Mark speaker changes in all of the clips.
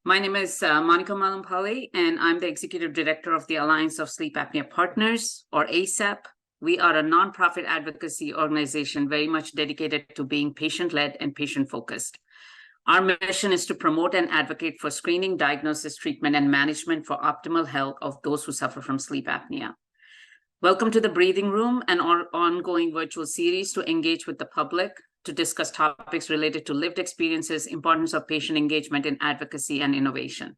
Speaker 1: My name is Monica Malampalli, and I'm the Executive Director of the Alliance of Sleep Apnea Partners, or ASAP. We are a nonprofit advocacy organization very much dedicated to being patient-led and patient-focused. Our mission is to promote and advocate for screening, diagnosis, treatment, and management for optimal health of those who suffer from sleep apnea. Welcome to the Breathing Room, an ongoing virtual series to engage with the public, to discuss topics related to lived experiences, importance of patient engagement in advocacy and innovation.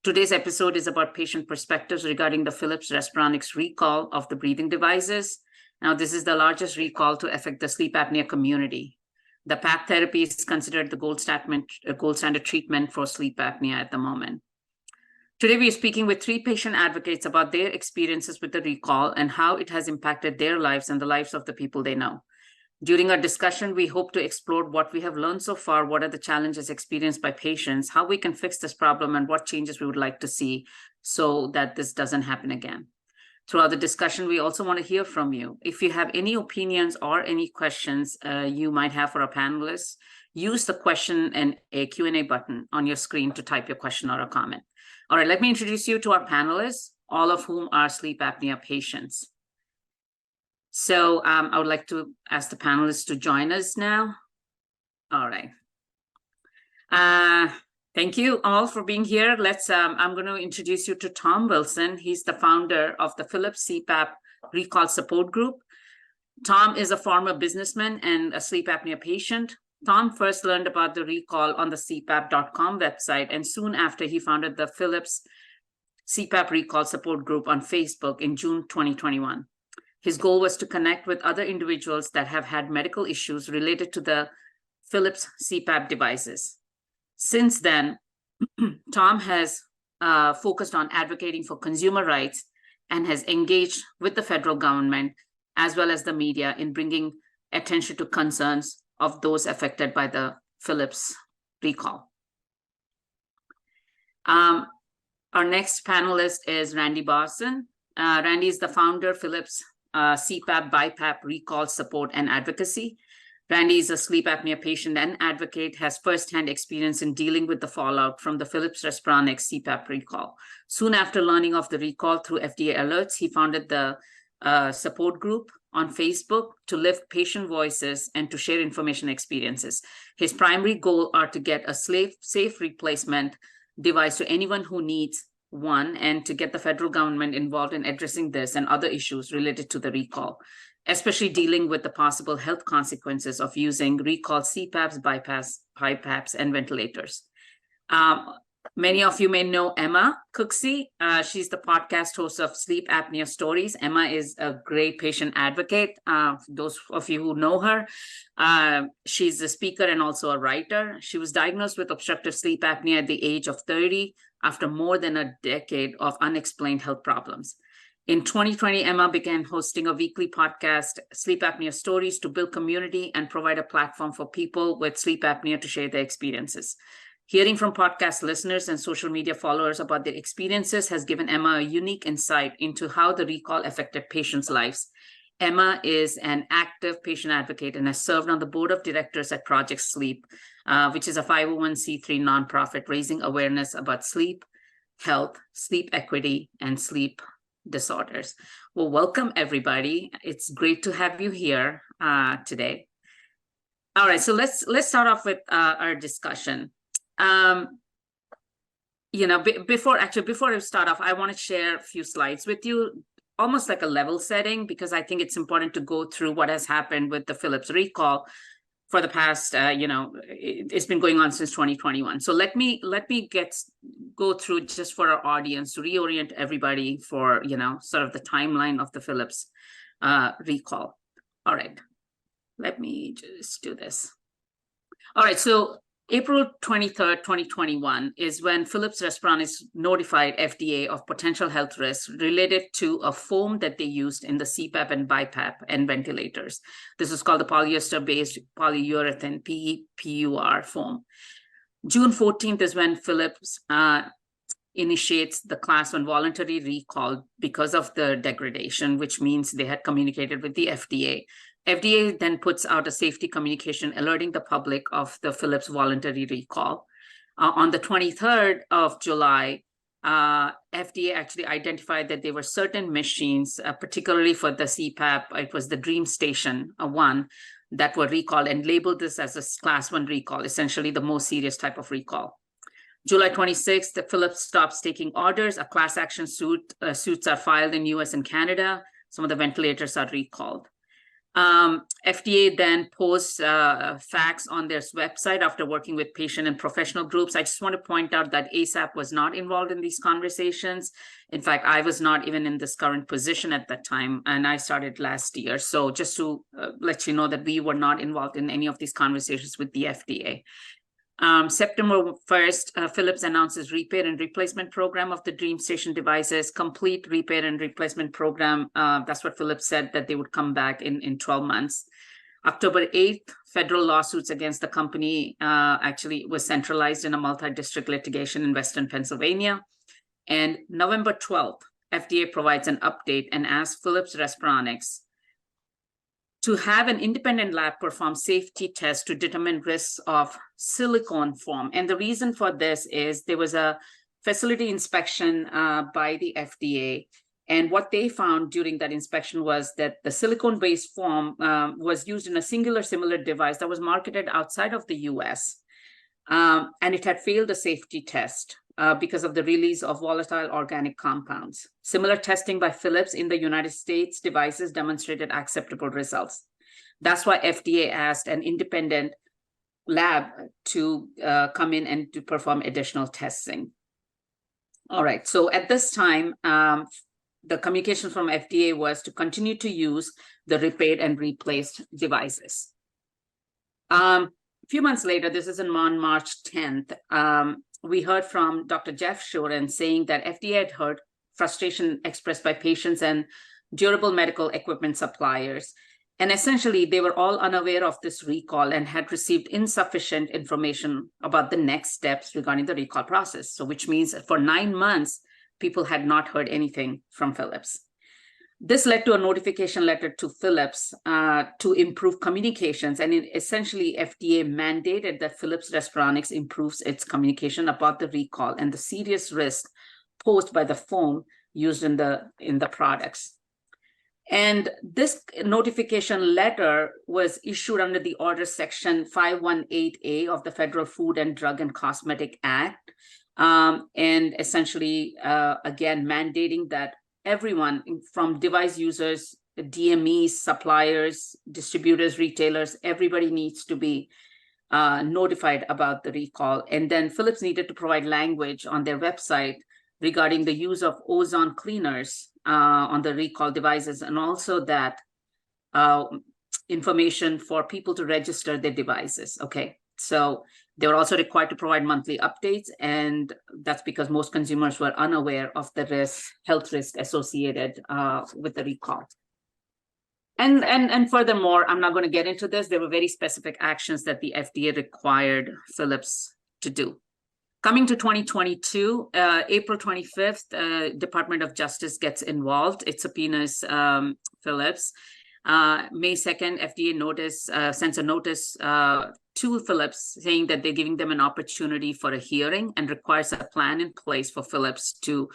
Speaker 1: Today's episode is about patient perspectives regarding the Philips Respironics recall of the breathing devices. Now, this is the largest recall to affect the sleep apnea community. The PAP therapy is considered the gold standard treatment for sleep apnea at the moment. Today, we are speaking with three patient advocates about their experiences with the recall and how it has impacted their lives and the lives of the people they know. During our discussion, we hope to explore what we have learned so far, what are the challenges experienced by patients, how we can fix this problem, and what changes we would like to see so that this doesn't happen again. Throughout the discussion, we also want to hear from you. If you have any opinions or any questions you might have for our panelists, use the question and a Q&A button on your screen to type your question or a comment. All right, let me introduce you to our panelists, all of whom are sleep apnea patients. So I would like to ask the panelists to join us now. All right. Thank you all for being here. I'm going to introduce you to Tom Wilson. He's the founder of the Philips CPAP Recall Support Group. Tom is a former businessman and a sleep apnea patient. Tom first learned about the recall on the CPAP.com website, and soon after he founded the Philips CPAP Recall Support Group on Facebook in June 2021. His goal was to connect with other individuals that have had medical issues related to the Philips CPAP devices. Since then, Tom has focused on advocating for consumer rights and has engaged with the federal government as well as the media in bringing attention to concerns of those affected by the Philips recall. Our next panelist is Randy Barson. Randy is the founder of Philips CPAP, BiPAP, recall support and advocacy. Randy is a sleep apnea patient and advocate, has firsthand experience in dealing with the fallout from the Philips Respironics CPAP recall. Soon after learning of the recall through FDA alerts, he founded the support group on Facebook to lift patient voices and to share information experiences. His primary goal are to get a safe replacement device to anyone who needs one, and to get the federal government involved in addressing this and other issues related to the recall, especially dealing with the possible health consequences of using recalled CPAPs, BiPAPs, and ventilators. Many of you may know Emma Cooksey. She's the podcast host of Sleep Apnea Stories. Emma is a great patient advocate. Those of you who know her, she's a speaker and also a writer. She was diagnosed with obstructive sleep apnea at the age of 30 after more than a decade of unexplained health problems. In 2020, Emma began hosting a weekly podcast, Sleep Apnea Stories, to build community and provide a platform for people with sleep apnea to share their experiences. Hearing from podcast listeners and social media followers about their experiences has given Emma a unique insight into how the recall affected patients' lives. Emma is an active patient advocate and has served on the board of directors at Project Sleep, which is a 501c3 nonprofit raising awareness about sleep, health, sleep equity, and sleep disorders. Well, welcome everybody. It's great to have you here today. All right, so let's start off with our discussion. Before I start off, I want to share a few slides with you, almost like a level setting, because I think it's important to go through what has happened with the Philips recall for the past, it's been going on since 2021. So let me go through just for our audience to reorient everybody for, sort of the timeline of the Philips recall. All right, let me just do this. All right, so April 23rd, 2021 is when Philips Respironics notified FDA of potential health risks related to a foam that they used in the CPAP and BiPAP and ventilators. This is called the polyester-based polyurethane, PEPUR foam. June 14th is when Philips initiates the class 1 voluntary recall because of the degradation, which means they had communicated with the FDA. FDA then puts out a safety communication alerting the public of the Philips voluntary recall. On the 23rd of July, FDA actually identified that there were certain machines, particularly for the CPAP, it was the Dream Station 1, that were recalled and labeled this as a class 1 recall, essentially the most serious type of recall. July 26th, the Philips stops taking orders. A class action suits are filed in US and Canada. Some of the ventilators are recalled. FDA then posts facts on their website after working with patient and professional groups. I just want to point out that ASAP was not involved in these conversations. In fact, I was not even in this current position at that time, and I started last year. So just to let you know that we were not involved in any of these conversations with the FDA. September 1st, Philips announces repair and replacement program of the Dream Station devices, complete repair and replacement program. That's what Philips said, that they would come back in 12 months. October 8th, federal lawsuits against the company actually was centralized in a multi-district litigation in Western Pennsylvania. And November 12th, FDA provides an update and asks Philips Respironics to have an independent lab perform safety tests to determine risks of silicone foam. And the reason for this is there was a facility inspection by the FDA. And what they found during that inspection was that the silicone-based foam was used in a singular similar device that was marketed outside of the US. And it had failed a safety test because of the release of volatile organic compounds. Similar testing by Philips in the United States devices demonstrated acceptable results. That's why FDA asked an independent lab to come in and to perform additional testing. All right, so at this time, the communication from FDA was to continue to use the repaired and replaced devices. A few months later, this is on March 10th, we heard from Dr. Jeff Shoren saying that FDA had heard frustration expressed by patients and durable medical equipment suppliers. And essentially, they were all unaware of this recall and had received insufficient information about the next steps regarding the recall process. So which means for 9 months, people had not heard anything from Philips. This led to a notification letter to Philips to improve communications. And essentially, FDA mandated that Philips Respironics improves its communication about the recall and the serious risk posed by the foam used in the products. And this notification letter was issued under the order section 518A of the Federal Food and Drug and Cosmetic Act. And essentially, again, mandating that everyone from device users, DMEs, suppliers, distributors, retailers, everybody needs to be notified about the recall. And then Philips needed to provide language on their website regarding the use of ozone cleaners on the recall devices, and also that information for people to register their devices. Okay, so they were also required to provide monthly updates, and that's because most consumers were unaware of the health risk associated with the recall. And furthermore, I'm not going to get into this. There were very specific actions that the FDA required Philips to do. Coming to 2022, April 25th, Department of Justice gets involved. It subpoenas Philips. May 2nd, FDA sends a notice to Philips saying that they're giving them an opportunity for a hearing and requires a plan in place for Philips to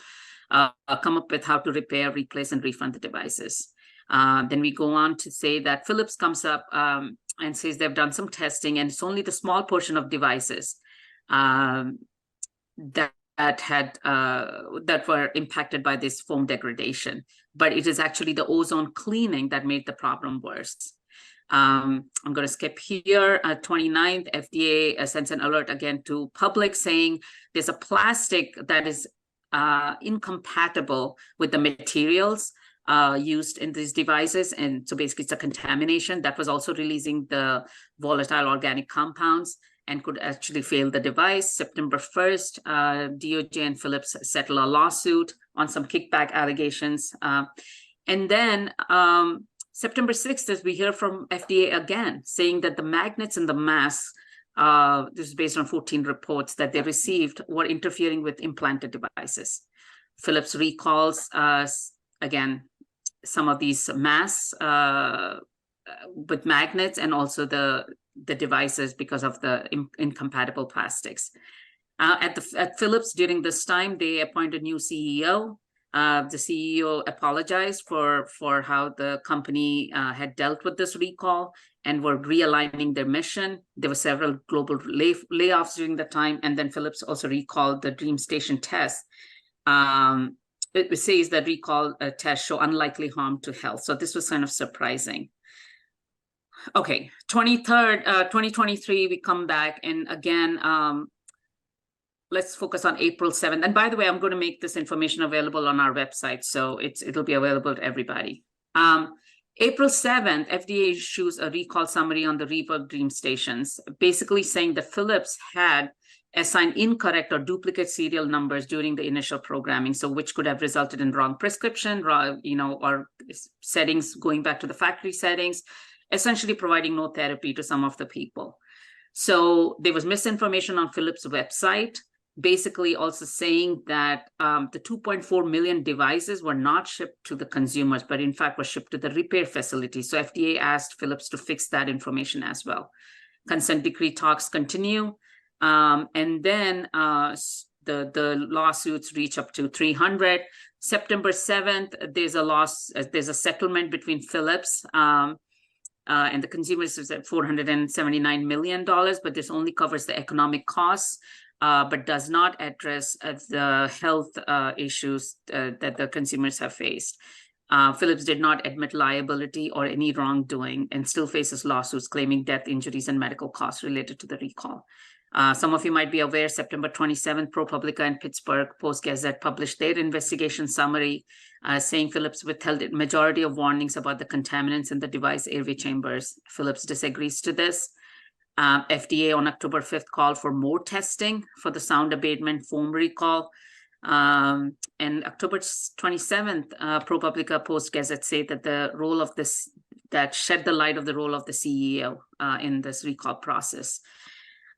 Speaker 1: come up with how to repair, replace, and refund the devices. Then we go on to say that Philips comes up and says they've done some testing, and it's only the small portion of devices that were impacted by this foam degradation, but it is actually the ozone cleaning that made the problem worse. I'm going to skip here. 29th, FDA sends an alert again to public saying there's a plastic that is incompatible with the materials used in these devices. And so basically it's a contamination that was also releasing the volatile organic compounds and could actually fail the device. September 1st, DOJ and Philips settle a lawsuit on some kickback allegations. And then September 6th, as we hear from FDA again, saying that the magnets in the masks, this is based on 14 reports that they received, were interfering with implanted devices. Philips recalls, again, some of these masks with magnets and also the devices because of the incompatible plastics. At Philips, during this time, they appointed new CEO. The CEO apologized for how the company had dealt with this recall and were realigning their mission. There were several global layoffs during the time, and then Philips also recalled the DreamStation test. It says that recall tests show unlikely harm to health. So this was kind of surprising. Okay, 2023, we come back, and again, let's focus on April 7th. And by the way, I'm going to make this information available on our website, so it'll be available to everybody. April 7th, FDA issues a recall summary on the Reverb DreamStations, basically saying that Philips had assigned incorrect or duplicate serial numbers during the initial programming, so which could have resulted in wrong prescription, or settings going back to the factory settings, essentially providing no therapy to some of the people. So there was misinformation on Philips' website, basically also saying that the 2.4 million devices were not shipped to the consumers, but in fact were shipped to the repair facility. So FDA asked Philips to fix that information as well. Consent decree talks continue. And then the lawsuits reach up to 300. September 7th, there's a settlement between Philips and the consumers is at $479 million, but this only covers the economic costs, but does not address the health issues that the consumers have faced. Philips did not admit liability or any wrongdoing and still faces lawsuits claiming death, injuries, and medical costs related to the recall. Some of you might be aware, September 27th, ProPublica and Pittsburgh Post-Gazette published their investigation summary, saying Philips withheld a majority of warnings about the contaminants in the device airway chambers. Philips disagrees to this. FDA on October 5th called for more testing for the sound abatement foam recall. And October 27th, ProPublica Post-Gazette said that the role of this, that shed the light of the role of the CEO in this recall process.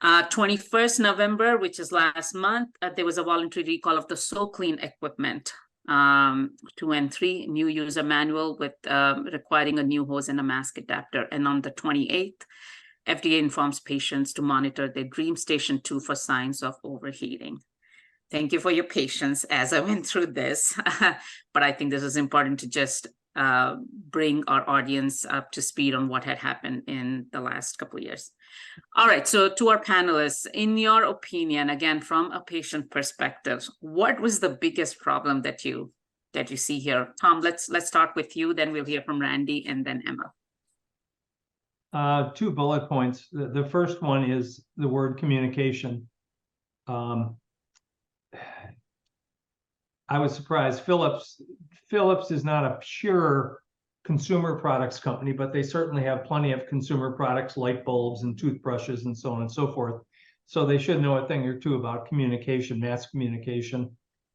Speaker 1: 21st November, which is last month, there was a voluntary recall of the SoClean equipment, 2 and 3, new user manual with requiring a new hose and a mask adapter. And on the 28th, FDA informs patients to monitor their DreamStation 2 for signs of overheating. Thank you for your patience as I went through this, but I think this is important to just bring our audience up to speed on what had happened in the last couple of years. All right, so to our panelists, in your opinion, again, from a patient perspective, what was the biggest problem that you see here? Tom, let's start with you, then we'll hear from Randy and then Emma.
Speaker 2: 2 bullet points. The first one is the word communication. I was surprised. Philips is not a pure consumer products company, but they certainly have plenty of consumer products, light bulbs and toothbrushes and so on and so forth. So they should know a thing or two about communication, mass communication,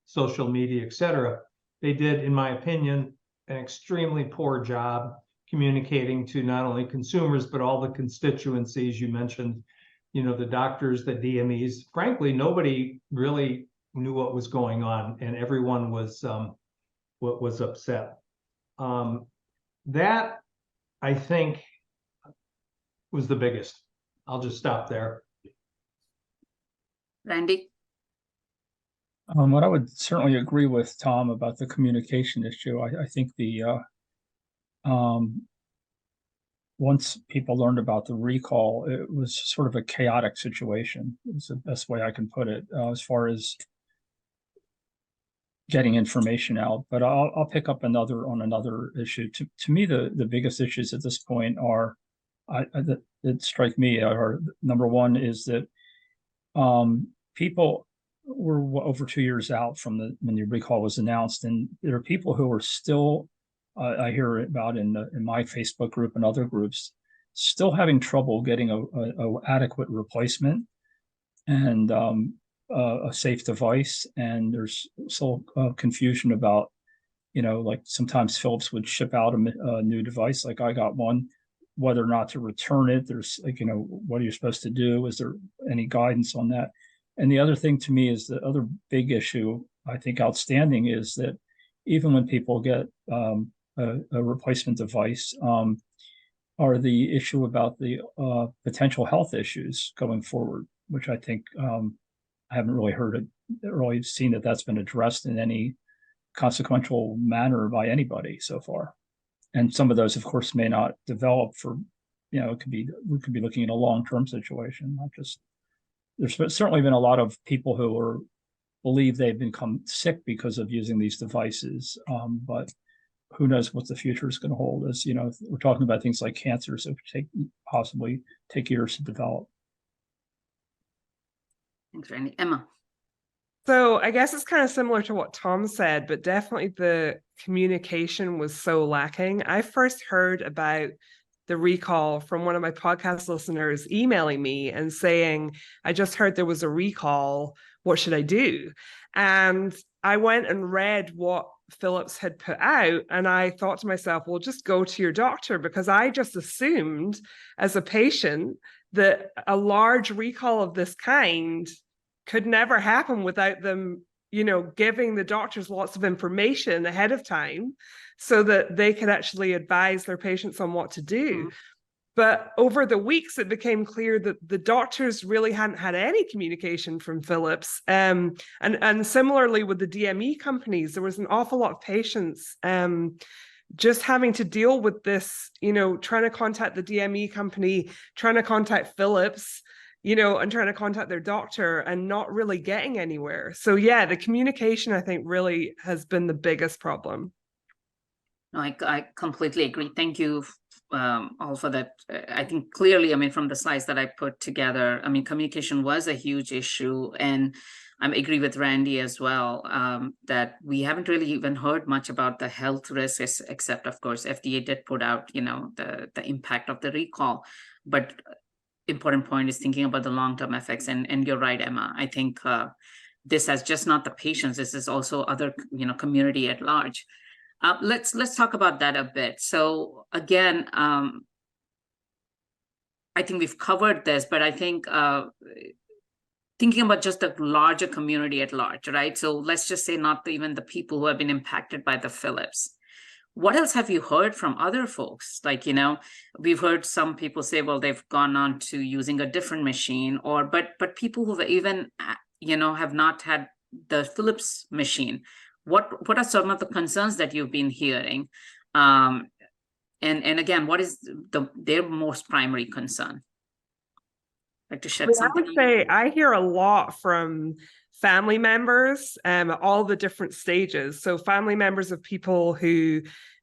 Speaker 2: social media, etc. They did, in my opinion, an extremely poor job communicating to not only consumers, but all the constituencies you mentioned, the doctors, the DMEs. Frankly, nobody really knew what was going on, and everyone was upset. That, I think, was the biggest. I'll just stop there.
Speaker 1: Randy?
Speaker 3: What I would certainly agree with Tom about the communication issue. I think once people learned about the recall, it was sort of a chaotic situation. It's the best way I can put it, as far as getting information out. But I'll pick up on another issue. To me, the biggest issues at this point are that strike me are, number one is that people were over 2 years out from when the recall was announced, and there are people who are still I hear about in my Facebook group and other groups still having trouble getting a adequate replacement and a safe device, and there's still confusion about, like sometimes Philips would ship out a new device, like I got one, whether or not to return it. There's what are you supposed to do? Is there any guidance on that? And the other thing to me is the other big issue I think outstanding is that even when people get a replacement device, are the issue about the potential health issues going forward, which I think I haven't really really seen that that's been addressed in any consequential manner by anybody so far. And some of those, of course, may not develop for, we could be looking at a long-term situation, not just, there's certainly been a lot of people who believe they've become sick because of using these devices. But who knows what the future is going to hold. As we're talking about things like cancers that possibly take years to develop.
Speaker 1: Thanks, Randy. Emma.
Speaker 4: So I guess it's kind of similar to what Tom said, but definitely the communication was so lacking. I first heard about the recall from one of my podcast listeners emailing me and saying, I just heard there was a recall. What should I do? And I went and read what Philips had put out, and I thought to myself, well, just go to your doctor, because I just assumed as a patient that a large recall of this kind could never happen without them, giving the doctors lots of information ahead of time so that they could actually advise their patients on what to do. Mm-hmm. But over the weeks, it became clear that the doctors really hadn't had any communication from Philips. And similarly with the DME companies, there was an awful lot of patients just having to deal with this, trying to contact the DME company, trying to contact Philips, and trying to contact their doctor and not really getting anywhere. So yeah, the communication, I think, really has been the biggest problem.
Speaker 1: No, I completely agree. Thank you all for that. I think clearly, from the slides that I put together, communication was a huge issue. And I agree with Randy as well, that we haven't really even heard much about the health risks, except, of course, FDA did put out, the impact of the recall. But important point is thinking about the long-term effects. And you're right, Emma. I think this is just not the patients. This is also other, community at large. Let's talk about that a bit. So again, I think we've covered this, but I think thinking about just the larger community at large, right? So let's just say not even the people who have been impacted by the Philips. What else have you heard from other folks? Like, we've heard some people say, well, they've gone on to using a different machine, but people who've even, have not had the Philips machine. What are some of the concerns that you've been hearing? And again, what is their most primary concern? Like to shed something?
Speaker 4: I would say I hear a lot from family members, all the different stages. So family members of people who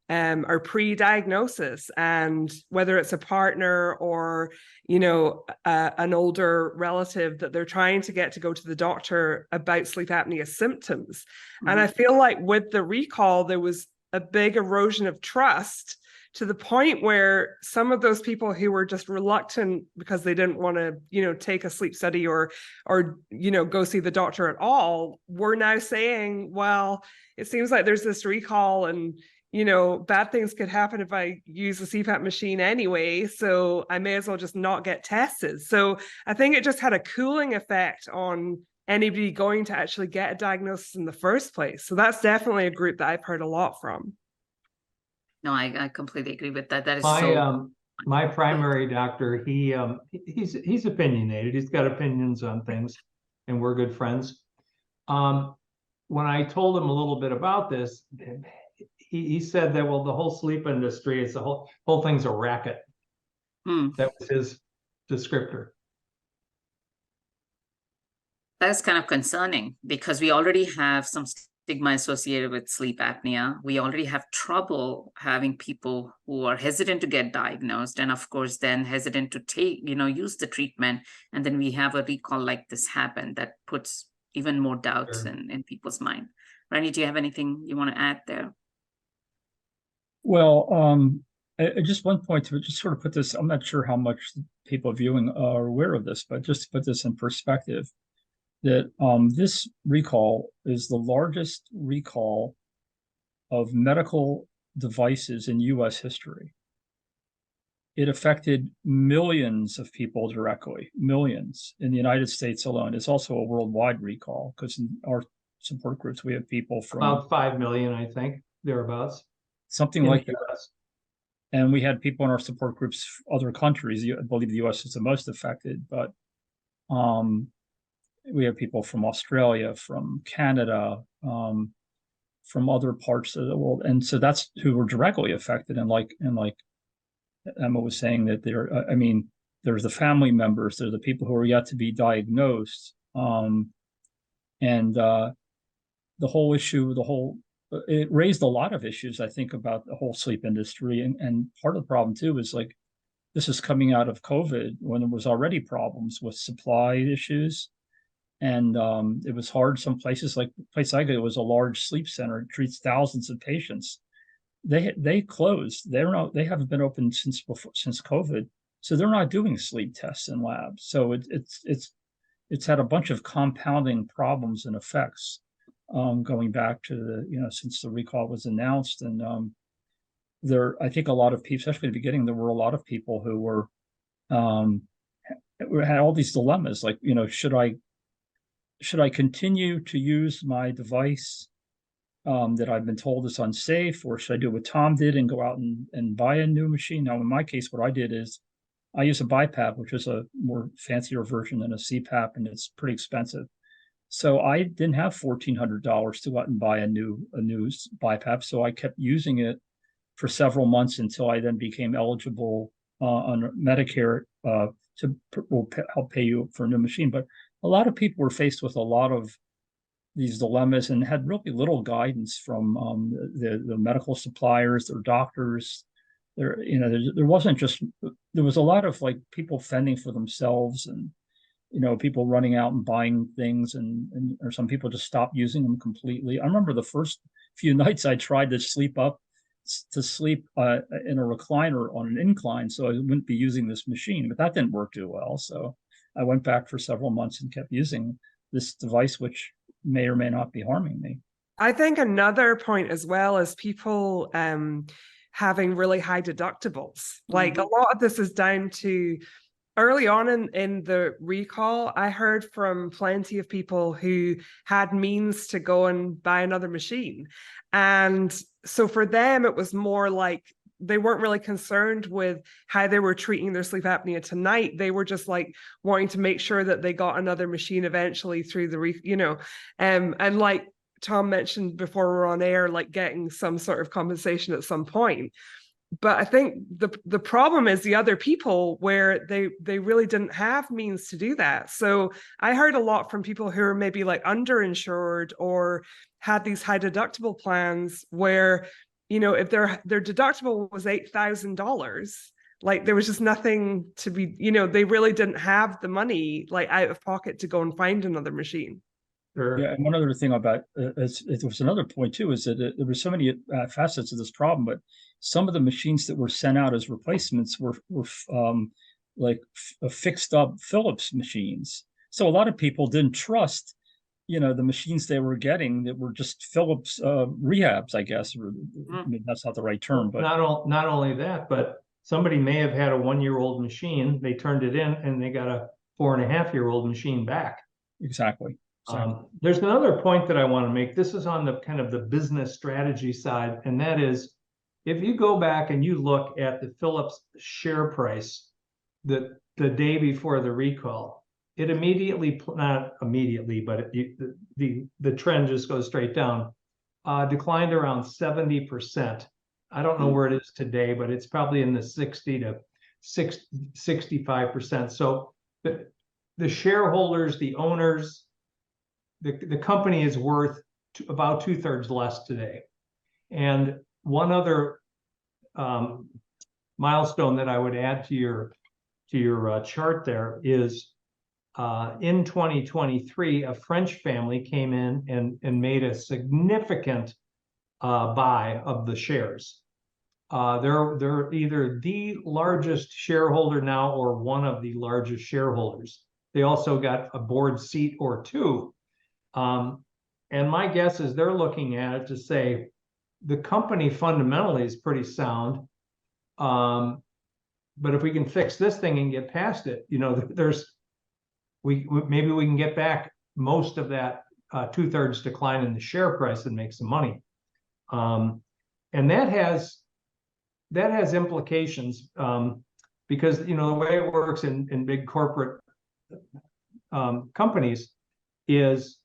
Speaker 4: are pre-diagnosis, and whether it's a partner or, an older relative that they're trying to get to go to the doctor about sleep apnea symptoms. Mm-hmm. And I feel like with the recall, there was a big erosion of trust, to the point where some of those people who were just reluctant because they didn't want to, take a sleep study or, go see the doctor at all, were now saying, well, it seems like there's this recall and, bad things could happen if I use a CPAP machine anyway, so I may as well just not get tested. So I think it just had a cooling effect on anybody going to actually get a diagnosis in the first place. So that's definitely a group that I've heard a lot from.
Speaker 1: No, I completely agree with that. That is
Speaker 2: my primary doctor. He's opinionated. He's got opinions on things, and we're good friends. When I told him a little bit about this, he said that, well, the whole sleep industry is the whole thing's a racket. That was his descriptor.
Speaker 1: That's kind of concerning, because we already have some stigma associated with sleep apnea. We already have trouble having people who are hesitant to get diagnosed, and of course then hesitant to take, use the treatment. And then we have a recall like this happen that puts even more doubts in people's mind. Randy, do you have anything you want to add there?
Speaker 3: Well, just one point to just sort of put this, I'm not sure how much people viewing are aware of this, but just to put this in perspective, that this recall is the largest recall of medical devices in U.S. history. It affected millions of people directly, millions in the United States alone. It's also a worldwide recall, because in our support groups, we have people from
Speaker 2: about 5 million, I think, thereabouts.
Speaker 3: Something like that. And we had people in our support groups, other countries. I believe the U.S. is the most affected, but we have people from Australia, from Canada, from other parts of the world, and so that's who were directly affected. And like Emma was saying, that I mean, there's the family members, there's the people who are yet to be diagnosed, and the whole issue, it raised a lot of issues, I think, about the whole sleep industry. And part of the problem too is like, this is coming out of COVID when there was already problems with supply issues. And it was hard. Some places, like the place I go, was a large sleep center. It treats thousands of patients. They closed. They haven't been open since COVID. So they're not doing sleep tests in labs. So it's had a bunch of compounding problems and effects going back to since the recall was announced. And I think a lot of people, especially at the beginning, there were a lot of people who were had all these dilemmas, like, should I continue to use my device that I've been told is unsafe, or should I do what Tom did and go out and buy a new machine? Now, in my case, what I did is I use a BiPAP, which is a more fancier version than a CPAP, and it's pretty expensive. So I didn't have $1,400 to go out and buy a new BiPAP. So I kept using it for several months until I then became eligible on Medicare to help pay you for a new machine. But a lot of people were faced with a lot of these dilemmas and had really little guidance from the medical suppliers, their doctors. There wasn't just, there was a lot of like people fending for themselves, and people running out and buying things, or some people just stopped using them completely. I remember the first few nights I tried to sleep in a recliner on an incline, so I wouldn't be using this machine, but that didn't work too well. So I went back for several months and kept using this device, which may or may not be harming me.
Speaker 4: I think another point as well is people having really high deductibles. Like a lot of this is down to early on in the recall. I heard from plenty of people who had means to go and buy another machine. And so for them, it was more like they weren't really concerned with how they were treating their sleep apnea tonight. They were just like wanting to make sure that they got another machine eventually through the, and like Tom mentioned before we're on air, like getting some sort of compensation at some point. But I think the problem is the other people where they really didn't have means to do that. So I heard a lot from people who are maybe like underinsured or had these high deductible plans where, if their deductible was $8,000, like there was just nothing to be, they really didn't have the money like out of pocket to go and find another machine.
Speaker 2: Sure.
Speaker 3: Yeah, and one other thing about it was another point too, is that there were so many facets of this problem, but some of the machines that were sent out as replacements were fixed up Philips machines. So a lot of people didn't trust, the machines they were getting that were just Philips rehabs, I guess. I mean, that's not the right term, but
Speaker 2: not only that, but somebody may have had a 1-year-old machine. They turned it in and they got a 4.5-year-old machine back.
Speaker 3: Exactly.
Speaker 2: There's another point that I want to make. This is on the kind of the business strategy side, and that is, if you go back and you look at the Philips share price the day before the recall, it immediately, not immediately, but the trend just goes straight down, declined around 70%. I don't know where it is today, but it's probably in the 60 to 65%. So the shareholders, the owners, the company is worth about 2/3 less today. And one other milestone that I would add to your chart there is in 2023, a French family came in and made a significant buy of the shares. They're either the largest shareholder now or one of the largest shareholders. They also got a board seat or two. And my guess is they're looking at it to say the company fundamentally is pretty sound. But if we can fix this thing and get past it, maybe we can get back most of that 2/3 decline in the share price and make some money. And that has implications because the way it works in big corporate companies, is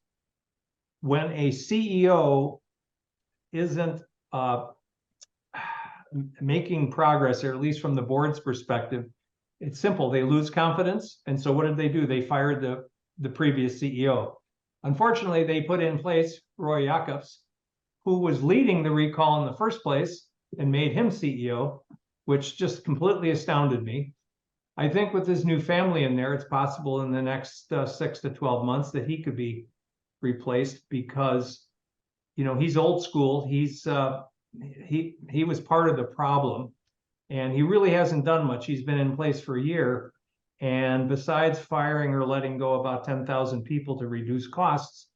Speaker 2: when a CEO isn't making progress, or at least from the board's perspective, it's simple. They lose confidence. And so what did they do? They fired the previous CEO. Unfortunately, they put in place Roy Jacobs, who was leading the recall in the first place, and made him CEO, which just completely astounded me. I think with his new family in there, it's possible in the next 6 to 12 months that he could be replaced, because, you know, he's old school. He's he was part of the problem, and he really hasn't done much. He's been in place for a year, and besides firing or letting go about 10,000 people to reduce costs,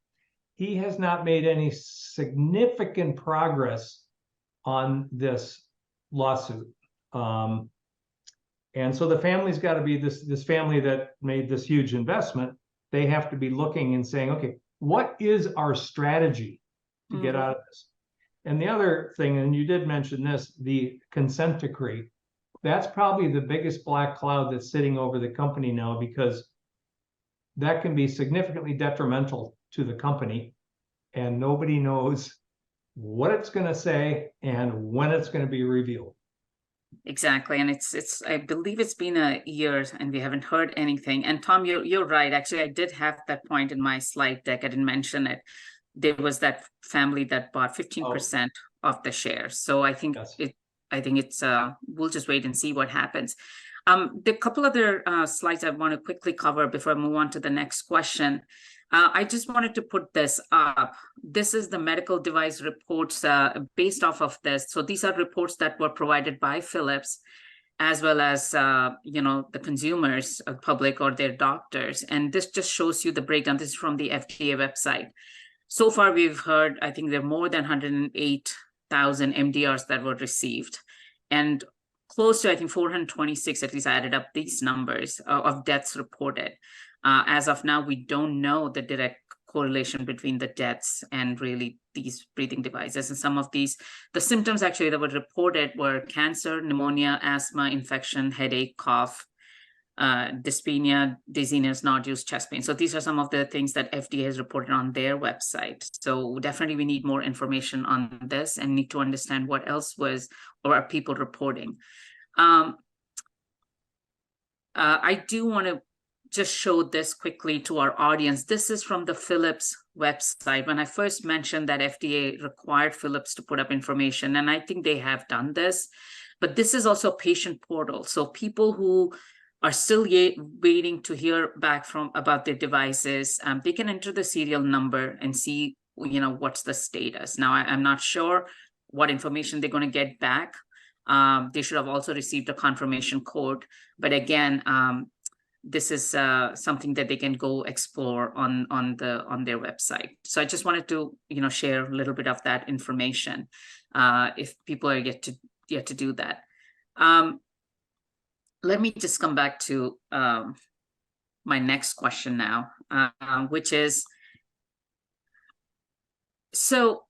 Speaker 2: he has not made any significant progress on this lawsuit. And so the family's got to be this family that made this huge investment. They have to be looking and saying, okay, what is our strategy to get out of this? And the other thing, and you did mention this, the consent decree, that's probably the biggest black cloud that's sitting over the company now, because that can be significantly detrimental to the company, and nobody knows what it's going to say and when it's going to be revealed.
Speaker 1: Exactly. And it's I believe it's been a year and we haven't heard anything. And Tom, you're right. Actually, I did have that point in my slide deck. I didn't mention it. There was that family that bought 15% of the shares. So I think it's we'll just wait and see what happens. The couple other slides I want to quickly cover before I move on to the next question. I just wanted to put this up. This is the medical device reports based off of this. So these are reports that were provided by Philips, as well as, you know, the consumers, public, or their doctors. And this just shows you the breakdown. This is from the FDA website. So far, we've heard, I think there are more than 108,000 MDRs that were received, and close to, I think, 426, at least I added up these numbers, of deaths reported. As of now, we don't know the direct correlation between the deaths and really these breathing devices. And some of these, the symptoms actually that were reported were cancer, pneumonia, asthma, infection, headache, cough, dyspnea, dizziness, nodules, chest pain. So these are some of the things that FDA has reported on their website. So definitely we need more information on this and need to understand what else was, or are people reporting. I do want to just show this quickly to our audience. This is from the Philips website. When I first mentioned that FDA required Philips to put up information, and I think they have done this, but this is also a patient portal. So people who are still waiting to hear back about their devices, they can enter the serial number and see, you know, what's the status. Now, I'm not sure what information they're going to get back. They should have also received a confirmation code. But again, this is something that they can go explore on their website. So I just wanted to, you know, share a little bit of that information if people are yet to do that. Let me just come back to my next question now, which is, so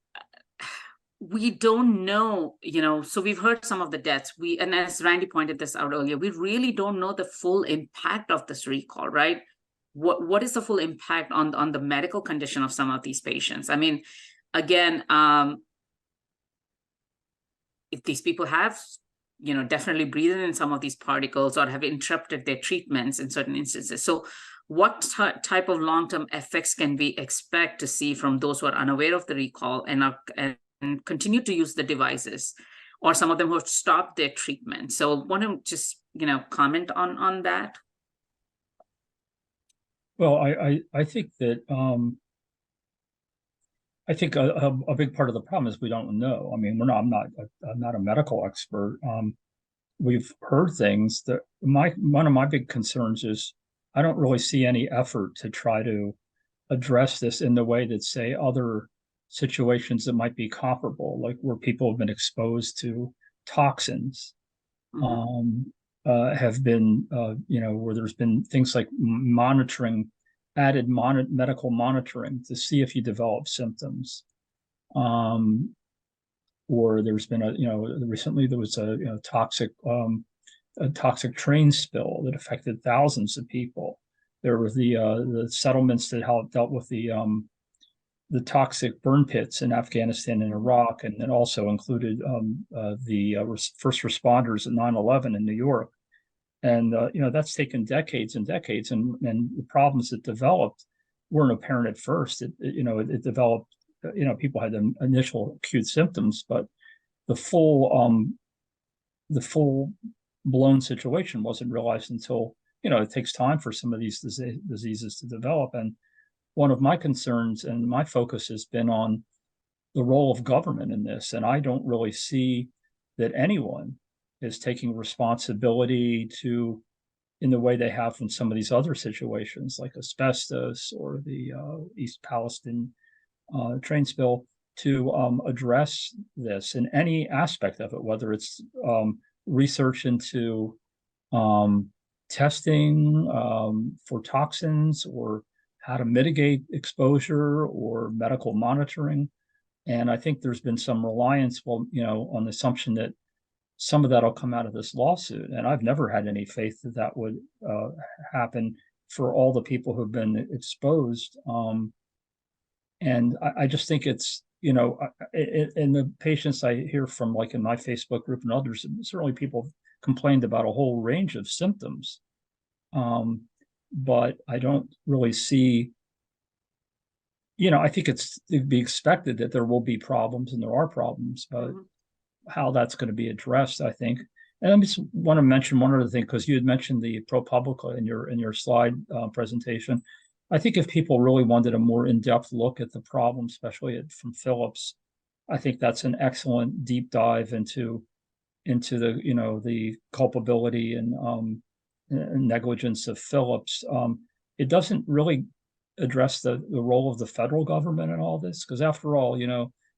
Speaker 1: we don't know, you know, so we've heard some of the deaths. And as Randy pointed this out earlier, we really don't know the full impact of this recall, right? What is the full impact on the medical condition of some of these patients? I mean, again, if these people have, you know, definitely breathed in some of these particles or have interrupted their treatments in certain instances. So what type of long-term effects can we expect to see from those who are unaware of the recall and continue to use the devices, or some of them who have stopped their treatment? So want to just, you know, comment on that?
Speaker 3: Well, I think that I think a big part of the problem is we don't know. I mean, I'm not a medical expert. We've heard things that one of my big concerns is I don't really see any effort to try to address this in the way that, say, other situations that might be comparable, like where people have been exposed to toxins, have been, you know, where there's been things like monitoring, added medical monitoring to see if you develop symptoms. Or there's been recently there was a toxic train spill that affected thousands of people. There were the settlements that dealt with the toxic burn pits in Afghanistan and Iraq, and it also included the first responders at 9/11 in New York. And that's taken decades and decades, and the problems that developed weren't apparent at first. It developed. People had initial acute symptoms, but the full blown situation wasn't realized until it takes time for some of these diseases to develop. And one of my concerns and my focus has been on the role of government in this, and I don't really see that anyone is taking responsibility in the way they have in some of these other situations, like asbestos or the East Palestine train spill, to address this in any aspect of it, whether it's research into testing for toxins, or how to mitigate exposure, or medical monitoring. And I think there's been some reliance, on the assumption that some of that will come out of this lawsuit. And I've never had any faith that that would happen for all the people who've been exposed. And I just think it's, in the patients I hear from, like in my Facebook group and others, certainly people complained about a whole range of symptoms. But I don't really see, I think it's to be expected that there will be problems, and there are problems, but how that's going to be addressed, I think. And I just want to mention one other thing, because you had mentioned the ProPublica in your slide presentation. I think if people really wanted a more in-depth look at the problem, especially from Philips, I think that's an excellent deep dive into the the culpability and negligence of Philips. It doesn't really address the role of the federal government in all this, because after all,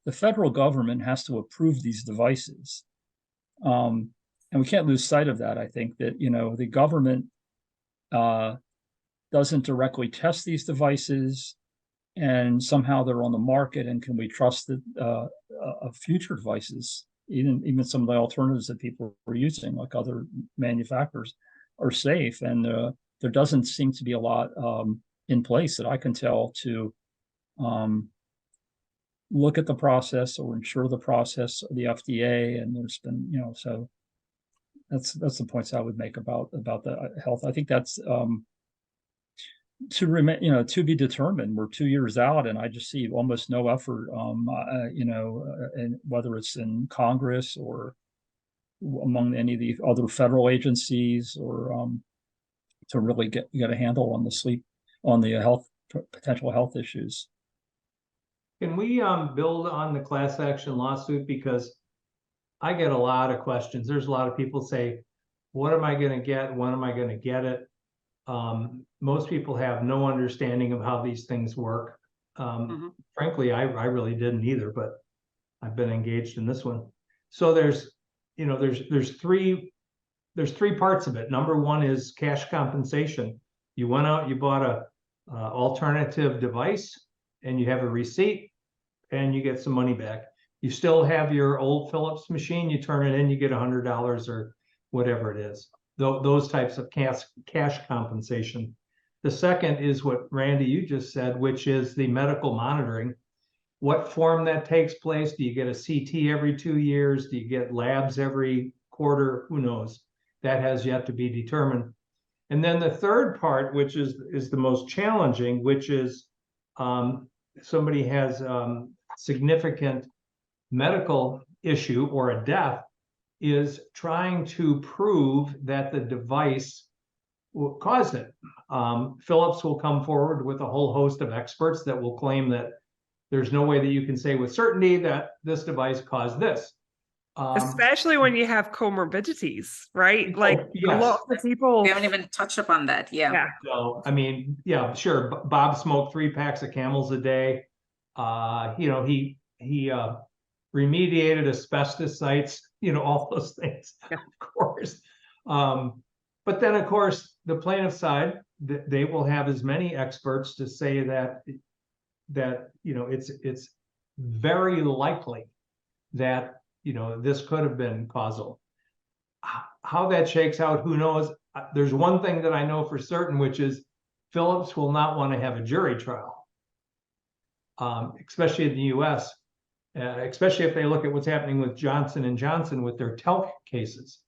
Speaker 3: the federal government has to approve these devices, and we can't lose sight of that. I think that the government doesn't directly test these devices, and somehow they're on the market. And can we trust that of future devices, even some of the alternatives that people are using, like other manufacturers, are safe? And there doesn't seem to be a lot in place that I can tell to look at the process or ensure the process of the FDA. And there's been, so that's the points I would make about the health. I think that's to remain, to be determined. We're 2 years out, and I just see almost no effort, and whether it's in Congress or among any of the other federal agencies, or to really get a handle on the potential health issues.
Speaker 2: Can we build on the class action lawsuit? Because I get a lot of questions. There's a lot of people say, what am I going to get? When am I going to get it? Most people have no understanding of how these things work. Frankly, I really didn't either, but I've been engaged in this one. So there's three parts of it. Number one is cash compensation. You went out, you bought a alternative device, and you have a receipt, and you get some money back. You still have your old Philips machine, you turn it in, you get $100 or whatever it is. Those types of cash compensation. The second is what Randy, you just said, which is the medical monitoring. What form that takes place? Do you get a CT every 2 years? Do you get labs every quarter? Who knows? That has yet to be determined. And then the third part, which is the most challenging, which is somebody has significant medical issue or a death, is trying to prove that the device caused it. Philips will come forward with a whole host of experts that will claim that there's no way that you can say with certainty that this device caused this.
Speaker 4: Especially when you have comorbidities, right? Like
Speaker 2: yes.
Speaker 4: A lot of people.
Speaker 1: We haven't even touched upon that. Yeah.
Speaker 2: So, I mean, yeah, sure. Bob smoked 3 packs of Camels a day. He remediated asbestos sites, all those things, of course. But then, of course, the plaintiff side, they will have as many experts to say that it's very likely that this could have been causal. How that shakes out, who knows? There's one thing that I know for certain, which is Philips will not want to have a jury trial, especially in the U.S., especially if they look at what's happening with Johnson & Johnson with their talc cases.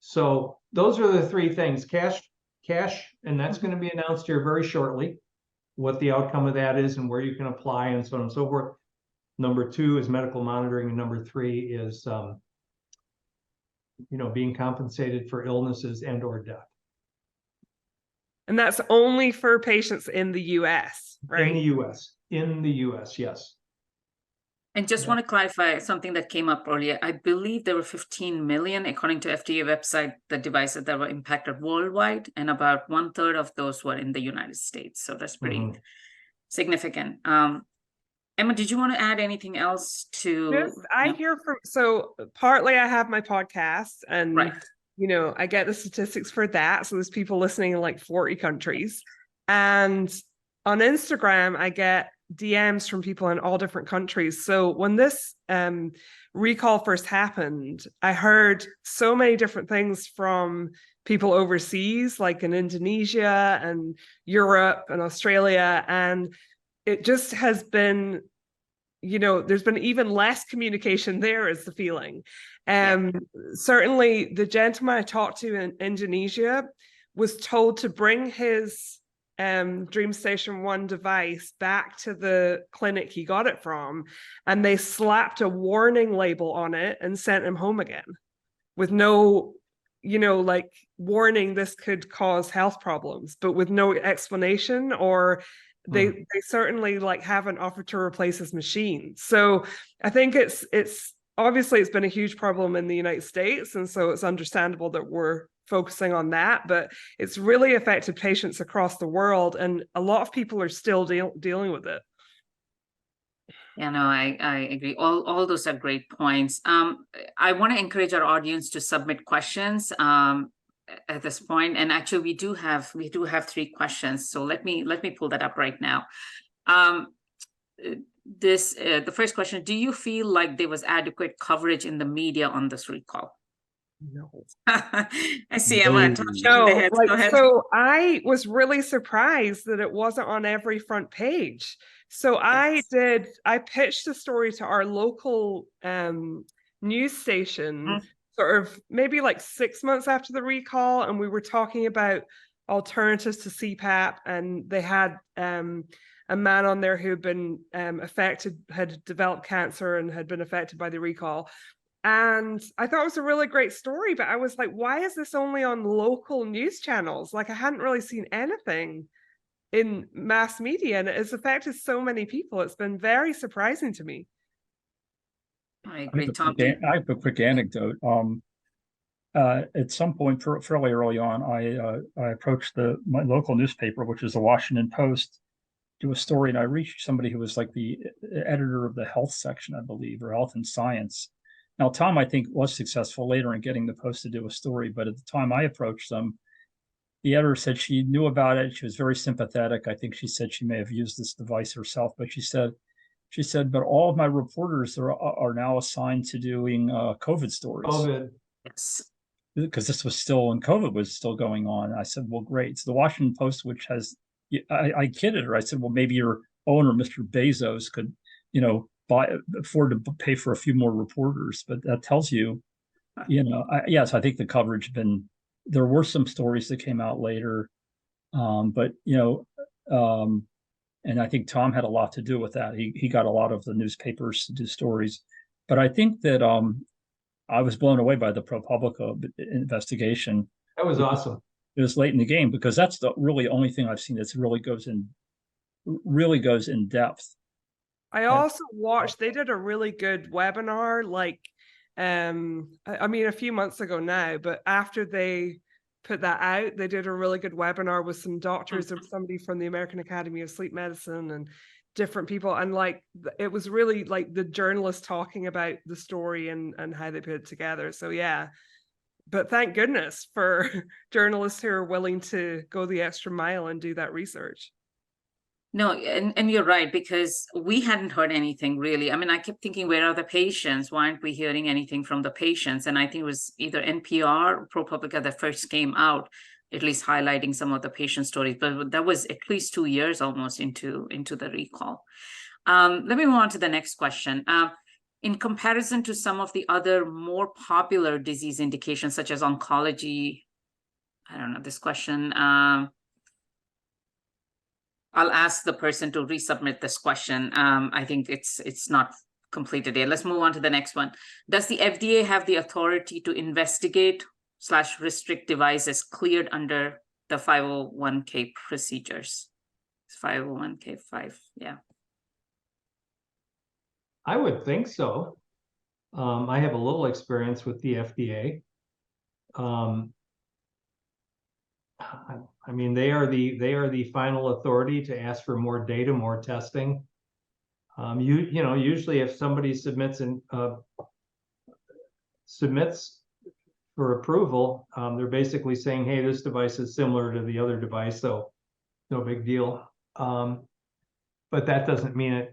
Speaker 2: So those are the three things: cash, and that's going to be announced here very shortly, what the outcome of that is and where you can apply and so on and so forth. Number 2 is medical monitoring, and number 3 is being compensated for illnesses and or death.
Speaker 4: And that's only for patients in the US, right?
Speaker 2: In the US, yes.
Speaker 1: And just want to clarify something that came up earlier. I believe there were 15 million, according to FDA website, the devices that were impacted worldwide, and about 1/3 of those were in the United States. So that's pretty significant. Emma, did you want to add anything else to?
Speaker 4: I hear from, so partly I have my podcast, and
Speaker 1: Right.
Speaker 4: I get the statistics for that. So there's people listening in like 40 countries. And on Instagram, I get DMs from people in all different countries. So when this recall first happened, I heard so many different things from people overseas, like in Indonesia and Europe and Australia. And it just has been, there's been even less communication there, is the feeling. Certainly the gentleman I talked to in Indonesia was told to bring his DreamStation 1 device back to the clinic he got it from, and they slapped a warning label on it and sent him home again with no, like, warning this could cause health problems, but with no explanation, or they certainly like haven't offered to replace his machine. So I think it's obviously it's been a huge problem in the United States, and so it's understandable that we're focusing on that, but it's really affected patients across the world, and a lot of people are still dealing with it.
Speaker 1: Yeah, no, I agree. All those are great points. I want to encourage our audience to submit questions at this point, and actually we do have 3 questions. So let me pull that up right now. The first question: do you feel like there was adequate coverage in the media on this recall?
Speaker 4: No.
Speaker 1: I see Emma.
Speaker 4: No, so I was really surprised that it wasn't on every front page. So I pitched a story to our local news station sort of maybe like 6 months after the recall, and we were talking about alternatives to CPAP, and they had a man on there who had been had developed cancer and had been affected by the recall. And I thought it was a really great story, but I was like, why is this only on local news channels? Like, I hadn't really seen anything in mass media, and it has affected so many people. It's been very surprising to me.
Speaker 1: I agree, Tom.
Speaker 3: I have a quick anecdote. At some point, fairly early on, I approached my local newspaper, which is the Washington Post, do a story, and I reached somebody who was like the editor of the health section, I believe, or health and science. Now, Tom, I think, was successful later in getting the Post to do a story, but at the time I approached them, the editor said she knew about it. She was very sympathetic. I think she said she may have used this device herself, but she said, but all of my reporters are now assigned to doing COVID stories.
Speaker 2: COVID.
Speaker 1: Yes.
Speaker 3: Because this was still, and COVID was still going on. I said, well, great. So the Washington Post, which has, I kidded her. I said, well, maybe your owner, Mr. Bezos, could, afford to pay for a few more reporters. But that tells you, yes, I think the coverage there were some stories that came out later, but and I think Tom had a lot to do with that. He got a lot of the newspapers to do stories, but I think that I was blown away by the ProPublica investigation.
Speaker 2: That was awesome.
Speaker 3: It was late in the game, because that's the really only thing I've seen that really goes in depth.
Speaker 4: I also watched, they did a really good webinar, like, a few months ago now, but after they put that out, they did a really good webinar with some doctors and somebody from the American Academy of Sleep Medicine and different people. And like, it was really like the journalists talking about the story and how they put it together. So yeah, but thank goodness for journalists who are willing to go the extra mile and do that research.
Speaker 1: No, and you're right, because we hadn't heard anything really. I mean, I kept thinking, where are the patients? Why aren't we hearing anything from the patients? And I think it was either NPR or ProPublica that first came out at least highlighting some of the patient stories, but that was at least 2 years almost into the recall. Let me move on to the next question. In comparison to some of the other more popular disease indications, such as oncology, I don't know this question. I'll ask the person to resubmit this question. I think it's not completed yet. Let's move on to the next one. Does the FDA have the authority to investigate/restrict devices cleared under the 501(k) procedures? 501(k)(5), yeah.
Speaker 2: I would think so. I have a little experience with the FDA. I mean, they are the final authority to ask for more data, more testing. You know, usually if somebody submits for approval, they're basically saying, hey, this device is similar to the other device, so no big deal. But that doesn't mean it.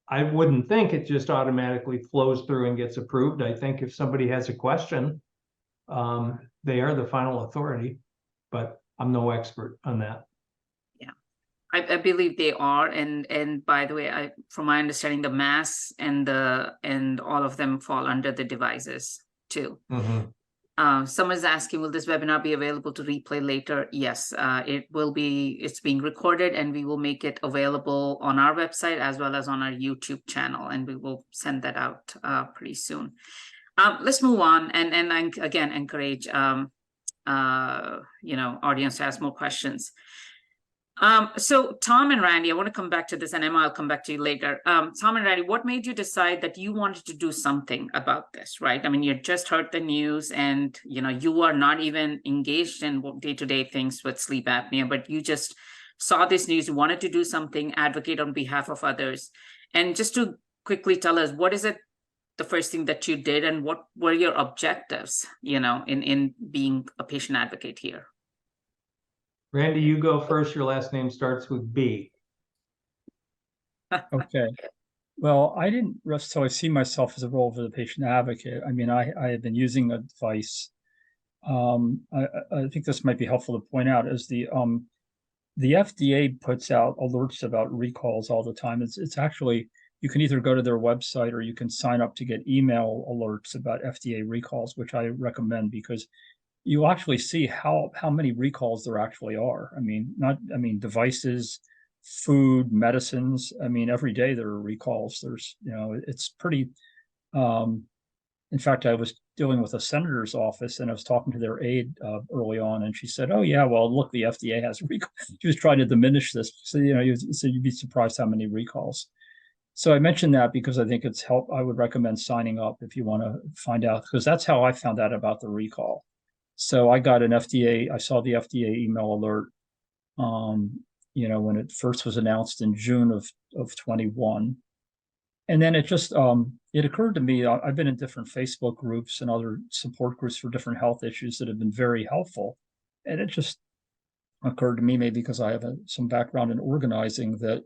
Speaker 2: I wouldn't think it just automatically flows through and gets approved. I think if somebody has a question, they are the final authority, but I'm no expert on that.
Speaker 1: Yeah, I believe they are, and by the way, from my understanding, the masks and all of them fall under the devices too.
Speaker 2: Mm-hmm.
Speaker 1: Someone's asking, will this webinar be available to replay later? Yes, it will be. It's being recorded, and we will make it available on our website as well as on our YouTube channel, and we will send that out pretty soon. Let's move on, and I again encourage audience to ask more questions. So Tom and Randy, I want to come back to this, and Emma, I'll come back to you later. Tom and Randy, what made you decide that you wanted to do something about this, right? I mean, you just heard the news, and you are not even engaged in day-to-day things with sleep apnea, but you just saw this news, you wanted to do something, advocate on behalf of others. And just to quickly tell us, what is it, the first thing that you did, and what were your objectives, in being a patient advocate here?
Speaker 2: Randy, you go first. Your last name starts with B.
Speaker 3: Okay. Well, I didn't necessarily see myself as a role for the patient advocate. I mean, I had been using a device. I think this might be helpful to point out is the FDA puts out alerts about recalls all the time. It's actually, you can either go to their website or you can sign up to get email alerts about FDA recalls, which I recommend because you actually see how many recalls there actually are. I mean, devices, food, medicines. I mean, every day there are recalls. There's, it's pretty. In fact, I was dealing with a senator's office, and I was talking to their aide early on, and she said, "Oh yeah, well look, the FDA has recalls." She was trying to diminish this, so you'd be surprised how many recalls. So I mentioned that because I think it's help. I would recommend signing up if you want to find out, because that's how I found out about the recall. So I got I saw the FDA email alert, when it first was announced in June of 21. And then it just, it occurred to me, I've been in different Facebook groups and other support groups for different health issues that have been very helpful. And it just occurred to me, maybe because I have some background in organizing, that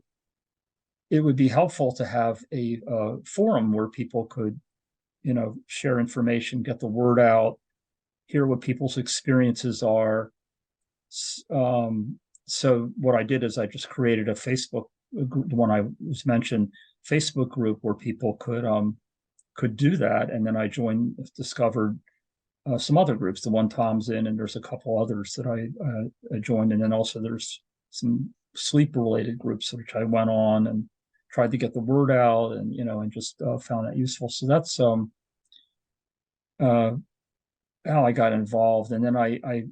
Speaker 3: it would be helpful to have a forum where people could, share information, get the word out, hear what people's experiences are. So what I did is I just created a Facebook group, the one I was mentioned, Facebook group where people could do that. And then I discovered some other groups, the one Tom's in, and there's a couple others that I joined. And then also there's some sleep related groups, which I went on and tried to get the word out and, and just found that useful. So that's how I got involved. And then I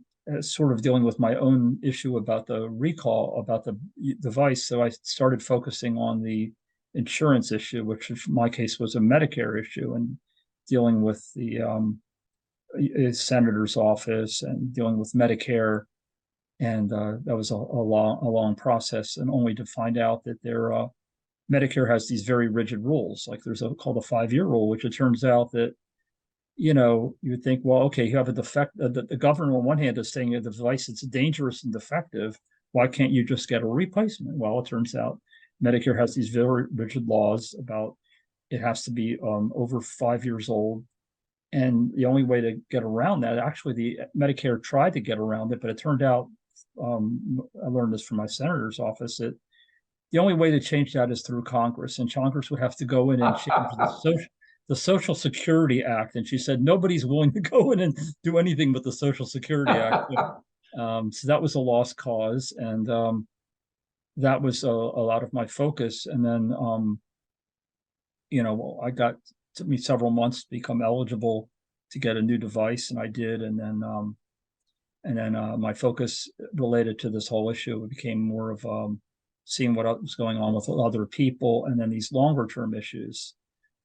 Speaker 3: sort of dealing with my own issue about the recall, about the device. So I started focusing on the insurance issue, which in my case was a Medicare issue, and dealing with the senator's office and dealing with Medicare. And that was a long process, and only to find out that Medicare has these very rigid rules. Like there's called a 5-year rule, which it turns out that you would think, well, okay, you have a defect. The government on one hand is saying the device is dangerous and defective. Why can't you just get a replacement? Well, it turns out Medicare has these very rigid laws about it has to be over 5 years old, And the only way to get around that, actually, the Medicare tried to get around it, but it turned out, I learned this from my senator's office, that the only way to change that is through Congress, and Congress would have to go in and change the Social Security Act. And she said nobody's willing to go in and do anything but the Social Security Act. So that was a lost cause, and that was a lot of my focus. And then, took me several months to become eligible to get a new device, and I did. And then my focus related to this whole issue became more of seeing what was going on with other people, and then these longer term issues.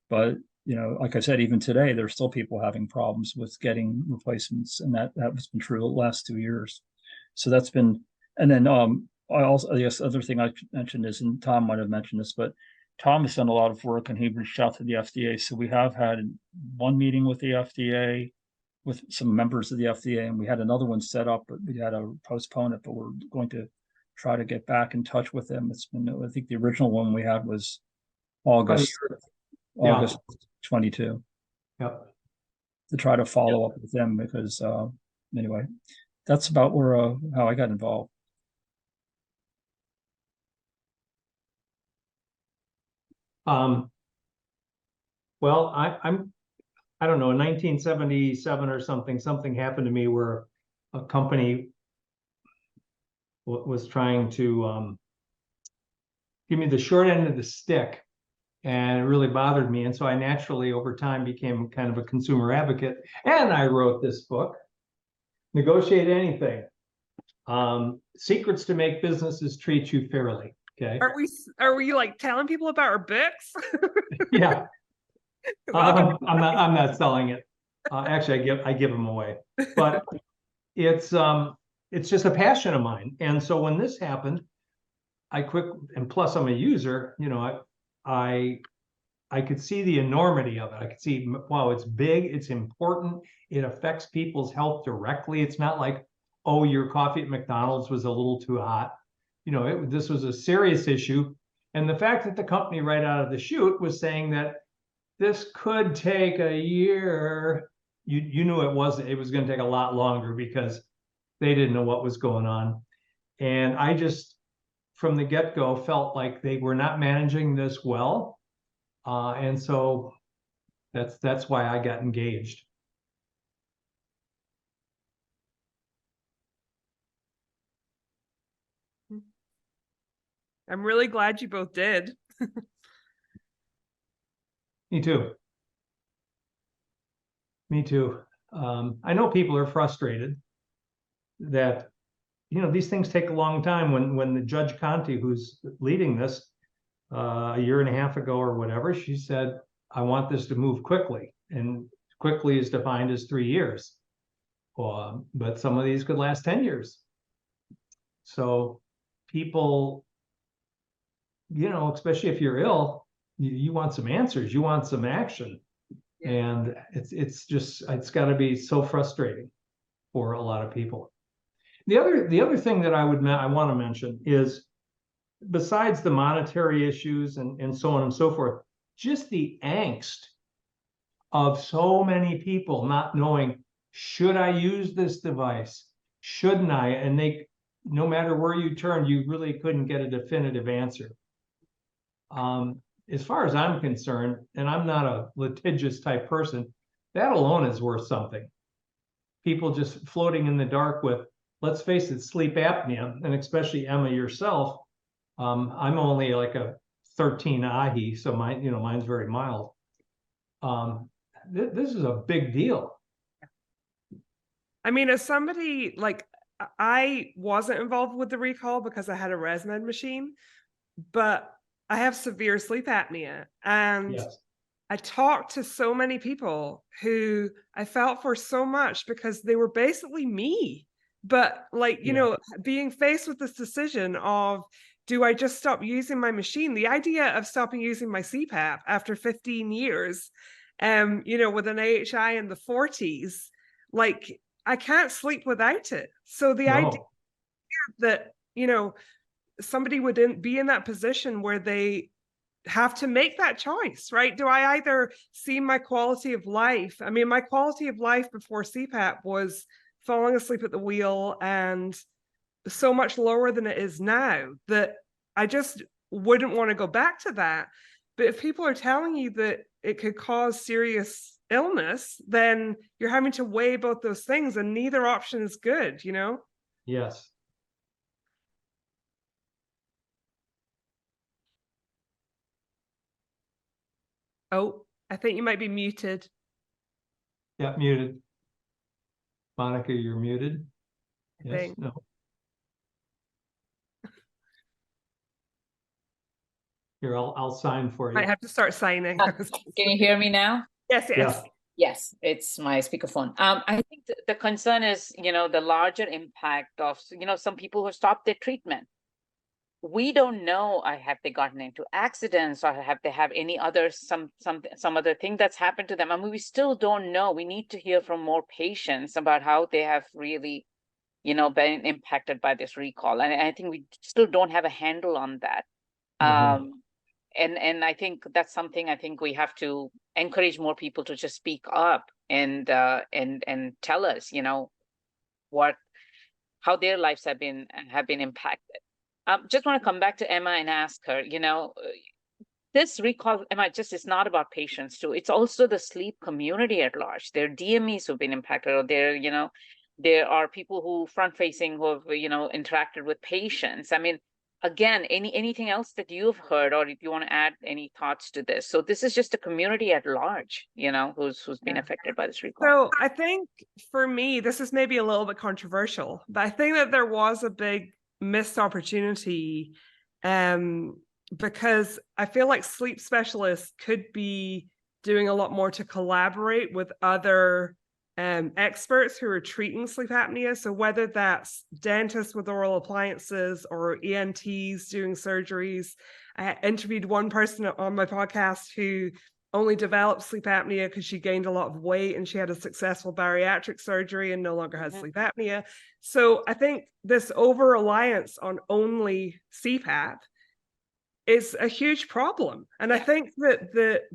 Speaker 3: But like I said, even today, there's still people having problems with getting replacements, and that has been true the last 2 years. So that's been, and then I guess other thing I mentioned is, and Tom might have mentioned this, but Tom has done a lot of work, and he reached out to the FDA. So we have had one meeting with the FDA, with some members of the FDA, and we had another one set up, but we had to postpone it. But we're going to try to get back in touch with them. It's been, I think the original one we had was August 22.
Speaker 2: Yep.
Speaker 3: To try to follow up with them, because anyway, that's about where how I got involved.
Speaker 2: Well, I don't know, in 1977 or something happened to me where a company was trying to give me the short end of the stick, and it really bothered me. And so I naturally, over time, became kind of a consumer advocate, and I wrote this book, Negotiate Anything. Secrets to Make Businesses Treat You Fairly. Okay.
Speaker 4: Are we like telling people about our books?
Speaker 2: Yeah. I'm not selling it. Actually, I give them away. But it's just a passion of mine. And so when this happened, and plus I'm a user, I could see the enormity of it. I could see, wow, it's big, it's important, it affects people's health directly. It's not like, oh, your coffee at McDonald's was a little too hot. This was a serious issue. And the fact that the company right out of the chute was saying that this could take a year, you knew it was going to take a lot longer, because they didn't know what was going on. And I just, from the get-go, felt like they were not managing this well. And so that's why I got engaged.
Speaker 4: I'm really glad you both did.
Speaker 2: Me too. Me too. I know people are frustrated that, these things take a long time. When the Judge Conti, who's leading this, a year and a half ago or whatever, she said, I want this to move quickly. And quickly is defined as 3 years. But some of these could last 10 years. So people, especially if you're ill, you want some answers, you want some action. Yeah. And it's got to be so frustrating for a lot of people. The other thing that I want to mention is, besides the monetary issues and so on and so forth, just the angst of so many people not knowing, should I use this device? Shouldn't I? And no matter where you turn, you really couldn't get a definitive answer. As far as I'm concerned, and I'm not a litigious type person, that alone is worth something. People just floating in the dark with, let's face it, sleep apnea, and especially Emma, yourself. I'm only like a 13 AHI, so mine's very mild. This is a big deal.
Speaker 4: I mean, as somebody, like, I wasn't involved with the recall because I had a ResMed machine, but I have severe sleep apnea, and yes. I talked to so many people who I felt for so much, because they were basically me. But being faced with this decision of, do I just stop using my machine? The idea of stopping using my CPAP after 15 years, with an AHI in the 40s, like, I can't sleep without it. So the idea that, somebody would be in that position where they have to make that choice, right? Do I either see my quality of life? I mean, my quality of life before CPAP was falling asleep at the wheel and so much lower than it is now that I just wouldn't want to go back to that. But if people are telling you that it could cause serious illness, then you're having to weigh both those things, and neither option is good, you know?
Speaker 2: Yes.
Speaker 4: Oh, I think you might be muted.
Speaker 2: Yeah, muted. Monica, you're muted.
Speaker 4: I
Speaker 2: Yes,
Speaker 4: think.
Speaker 2: no. Here, I'll sign for you.
Speaker 4: Might have to start signing.
Speaker 1: Can you hear me now?
Speaker 4: Yes, yes.
Speaker 2: Yeah.
Speaker 1: Yes, it's my speakerphone. I think the concern is, the larger impact of, some people who stopped their treatment. We don't know, have they gotten into accidents or have they have any other, some other thing that's happened to them? I mean, we still don't know. We need to hear from more patients about how they have really, been impacted by this recall. And I think we still don't have a handle on that. And I think that's something I think we have to encourage more people to just speak up and tell us, how their lives have been impacted. Just want to come back to Emma and ask her, this recall, Emma, just is not about patients too. It's also the sleep community at large. There are DMEs who've been impacted, or there are people who front facing who have, interacted with patients. I mean, again, anything else that you've heard, or if you want to add any thoughts to this? So this is just a community at large, who's been affected by this recall.
Speaker 4: So I think for me, this is maybe a little bit controversial, but I think that there was a big missed opportunity because I feel like sleep specialists could be doing a lot more to collaborate with other experts who are treating sleep apnea. So whether that's dentists with oral appliances or ENTs doing surgeries. I interviewed one person on my podcast who only developed sleep apnea because she gained a lot of weight and she had a successful bariatric surgery and no longer has sleep apnea. So I think this over-reliance on only CPAP is a huge problem. And I think that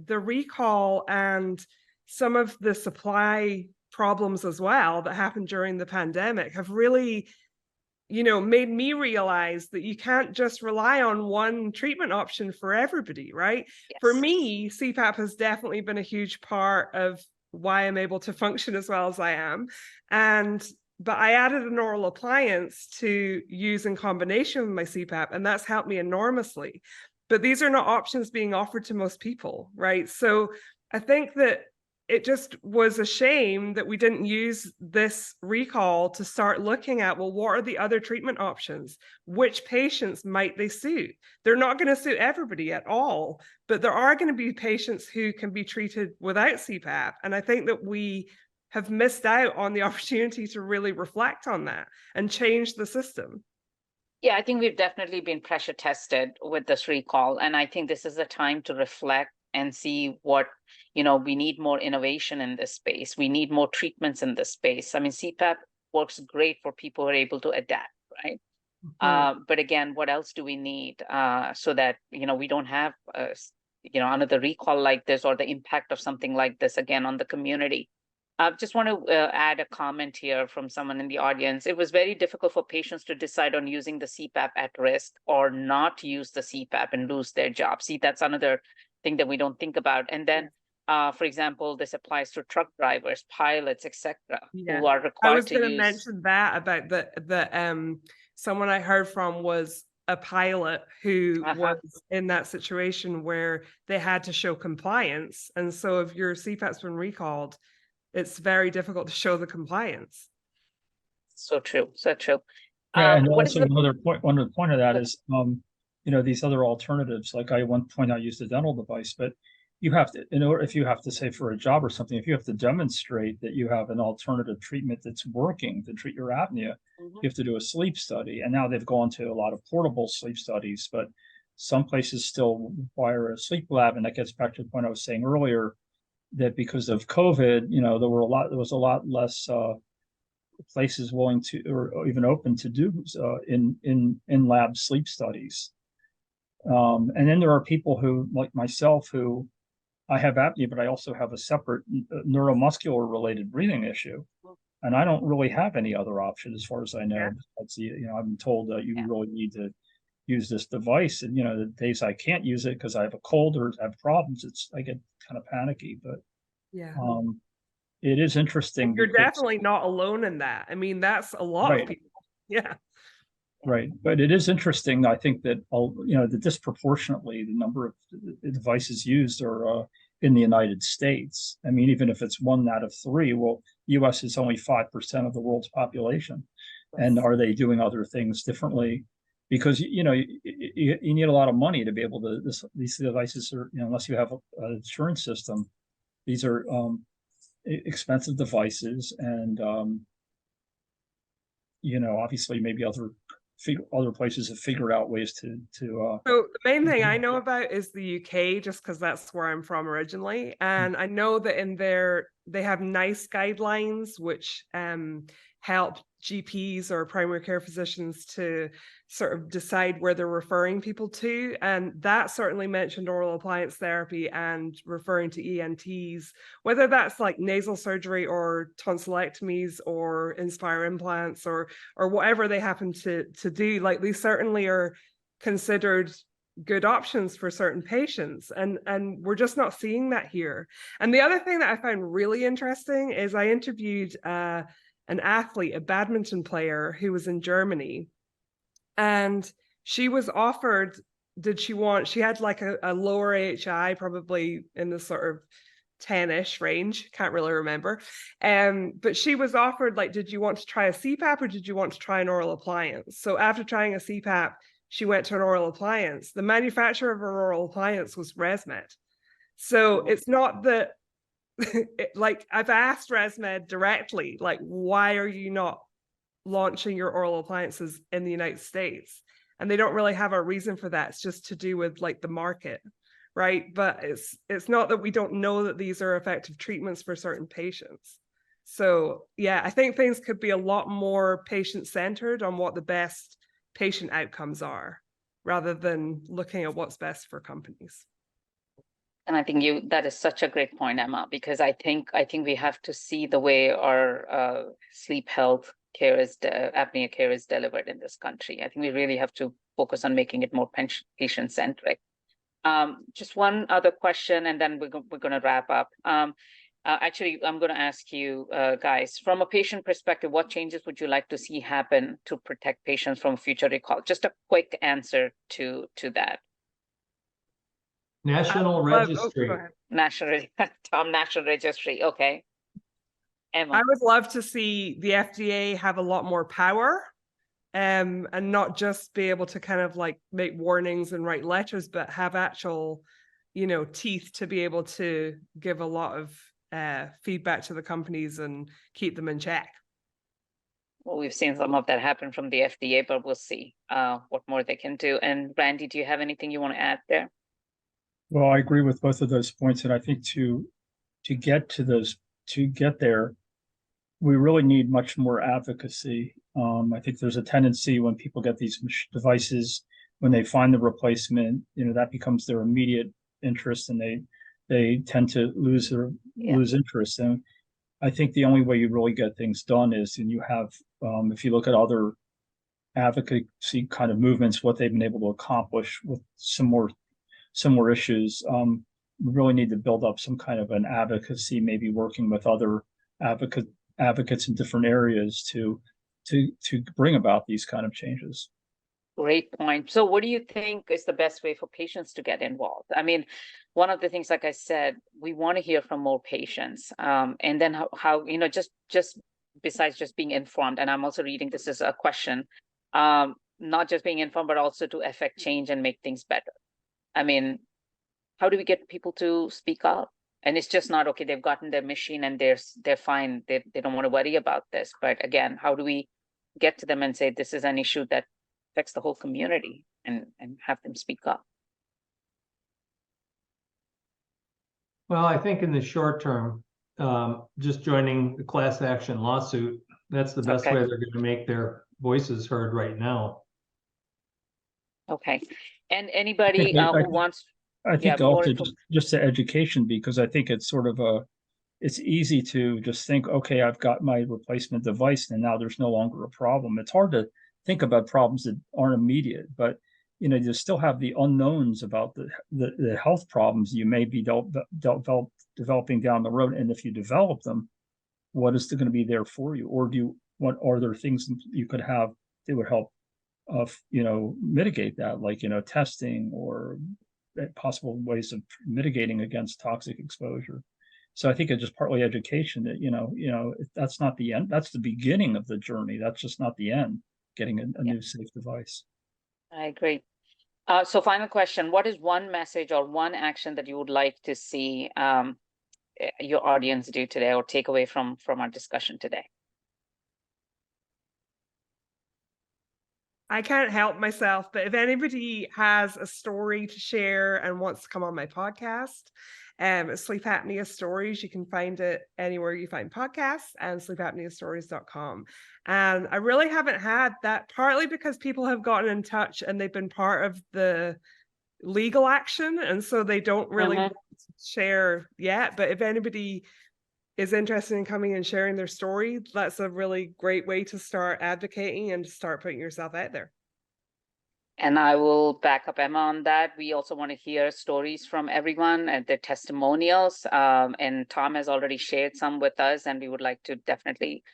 Speaker 4: the recall and some of the supply problems as well that happened during the pandemic have really, made me realize that you can't just rely on one treatment option for everybody, right? Yes. For me, CPAP has definitely been a huge part of why I'm able to function as well as I am. But I added an oral appliance to use in combination with my CPAP, and that's helped me enormously. But these are not options being offered to most people, right? So I think that it just was a shame that we didn't use this recall to start looking at, well, what are the other treatment options? Which patients might they suit? They're not going to suit everybody at all, but there are going to be patients who can be treated without CPAP. And I think that we have missed out on the opportunity to really reflect on that and change the system.
Speaker 1: Yeah, I think we've definitely been pressure tested with this recall. And I think this is a time to reflect and see what, we need more innovation in this space. We need more treatments in this space. I mean, CPAP works great for people who are able to adapt, right? Mm-hmm. But again, what else do we need so that, we don't have, another recall like this or the impact of something like this again on the community? I just want to add a comment here from someone in the audience. It was very difficult for patients to decide on using the CPAP at risk or not to use the CPAP and lose their job. See, that's another thing that we don't think about. And then, for example, this applies to truck drivers, pilots, etc., who are required to use.
Speaker 4: I was going to mention that about the someone I heard from was a pilot who was in that situation where they had to show compliance. And so if your CPAP's been recalled, it's very difficult to show the compliance.
Speaker 1: So true. So true.
Speaker 3: And also another point of that is, these other alternatives, like I one point I used a dental device, but you have to, if you have to say for a job or something, if you have to demonstrate that you have an alternative treatment that's working to treat your apnea, you have to do a sleep study. And now they've gone to a lot of portable sleep studies, but some places still require a sleep lab. And that gets back to the point I was saying earlier, that because of COVID, there was a lot less places willing to, or even open to do in lab sleep studies. And then there are people who, like myself, who I have apnea, but I also have a separate neuromuscular related breathing issue. And I don't really have any other option as far as I know.
Speaker 4: Yeah.
Speaker 3: That's, I've been told that you
Speaker 1: Yeah.
Speaker 3: really need to use this device. And, the days I can't use it because I have a cold or have problems, I get kind of panicky. But
Speaker 4: Yeah.
Speaker 3: it is interesting.
Speaker 4: You're
Speaker 3: because,
Speaker 4: definitely not alone in that. I mean, that's a lot
Speaker 3: Right.
Speaker 4: of people. Yeah.
Speaker 3: Right. But it is interesting. I think that, that disproportionately the number of devices used are in the United States. I mean, even if it's 1 out of 3, well, US is only 5% of the world's population. And are they doing other things differently? Because, you need a lot of money to be able to, these devices are, unless you have an insurance system, these are expensive devices. And, obviously maybe other places have figured out ways to
Speaker 4: So the main thing I know about is the UK, just because that's where I'm from originally. And I know that they have NICE guidelines, which help GPs or primary care physicians to sort of decide where they're referring people to. And that certainly mentioned oral appliance therapy and referring to ENTs, whether that's like nasal surgery or tonsillectomies or Inspire implants or whatever they happen to do. Like, these certainly are considered good options for certain patients, and we're just not seeing that here. And the other thing that I found really interesting is I interviewed an athlete, a badminton player who was in Germany, and she was offered, she had like a lower AHI, probably in the sort of 10-ish range, can't really remember. But she was offered, like, did you want to try a CPAP or did you want to try an oral appliance? So after trying a CPAP, she went to an oral appliance. The manufacturer of her oral appliance was ResMed. So it's not that, like, I've asked ResMed directly, like, why are you not launching your oral appliances in the United States? And they don't really have a reason for that. It's just to do with like the market, right? But it's not that we don't know that these are effective treatments for certain patients. So yeah, I think things could be a lot more patient-centered on what the best patient outcomes are, rather than looking at what's best for companies.
Speaker 1: And I think that is such a great point, Emma, because I think we have to see the way our sleep health care apnea care is delivered in this country. I think we really have to focus on making it more patient-centric. Just one other question, and then we're going to wrap up. Actually, I'm going to ask you guys, from a patient perspective, what changes would you like to see happen to protect patients from future recall? Just a quick answer to that.
Speaker 2: National Registry.
Speaker 1: National Registry. Okay. Emma.
Speaker 4: I would love to see the FDA have a lot more power, and not just be able to kind of like make warnings and write letters, but have actual, teeth to be able to give a lot of feedback to the companies and keep them in check.
Speaker 1: Well, we've seen some of that happen from the FDA, but we'll see what more they can do. And Randy, do you have anything you want to add there?
Speaker 3: Well, I agree with both of those points, and I think to get there, we really need much more advocacy. I think there's a tendency when people get these devices, when they find the replacement, that becomes their immediate interest, and they tend to lose interest. And I think the only way you really get things done is, and you have, if you look at other advocacy kind of movements, what they've been able to accomplish with similar issues, we really need to build up some kind of an advocacy, maybe working with other advocates in different areas to bring about these kind of changes.
Speaker 1: Great point. So what do you think is the best way for patients to get involved? I mean, one of the things, like I said, we want to hear from more patients, and then how just besides just being informed, and I'm also reading this as a question, not just being informed, but also to affect change and make things better. I mean, how do we get people to speak up? And it's just not, okay, they've gotten their machine and they're fine. They don't want to worry about this. But again, how do we get to them and say, this is an issue that affects the whole community, and have them speak up?
Speaker 2: Well, I think in the short term, just joining the class action lawsuit, that's the best way they're going to make their voices heard right now.
Speaker 1: Okay. And anybody who wants,
Speaker 3: I think
Speaker 1: more
Speaker 3: also
Speaker 1: info.
Speaker 3: just to education, because I think it's sort of it's easy to just think, okay, I've got my replacement device and now there's no longer a problem. It's hard to think about problems that aren't immediate, but you still have the unknowns about the health problems you may be developing down the road. And if you develop them, what is going to be there for you? Or what are there things you could have that would help mitigate that, like testing or possible ways of mitigating against toxic exposure. So I think it's just partly education that that's not the end. That's the beginning of the journey. That's just not the end. Getting a new safe device.
Speaker 1: I agree. So final question, what is one message or one action that you would like to see your audience do today or take away from our discussion today?
Speaker 4: I can't help myself, but if anybody has a story to share and wants to come on my podcast, Sleep Apnea Stories, you can find it anywhere you find podcasts and sleepapneastories.com. And I really haven't had that, partly because people have gotten in touch and they've been part of the legal action, and so they don't really want to share yet. But if anybody is interested in coming and sharing their story, that's a really great way to start advocating and to start putting yourself out there.
Speaker 1: And I will back up Emma on that. We also want to hear stories from everyone and their testimonials. And Tom has already shared some with us, and we would like to definitely